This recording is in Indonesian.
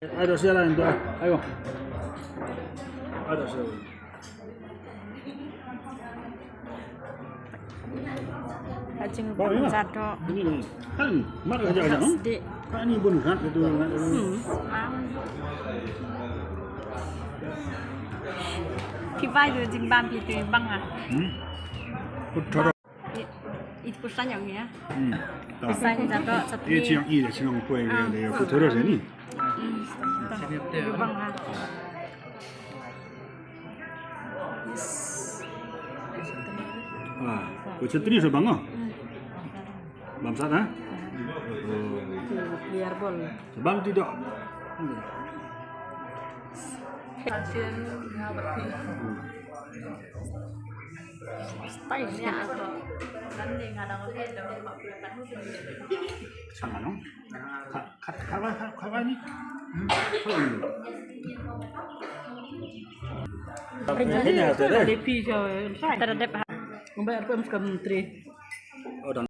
Ada sialan tu, ayo. Ada sialan. Hajing Oh, iya. sadok. Ini kan, mak kerja aja, no? Sedih. Kan ini pun kan itu. Kipai tu jimban pitu bang ah. Betul. Itu pesan yang ni ya. Tak. Pesan sadok satu Ini ni. yang ini, yang kue ni, betul je ni. Bang ah. Ah, macam ni sebang ah. Bangsa ah. Biar bol. Sebang tidak. Stylenya apa? Sama no? Kawan ni. Terhadap. Mbak Menteri.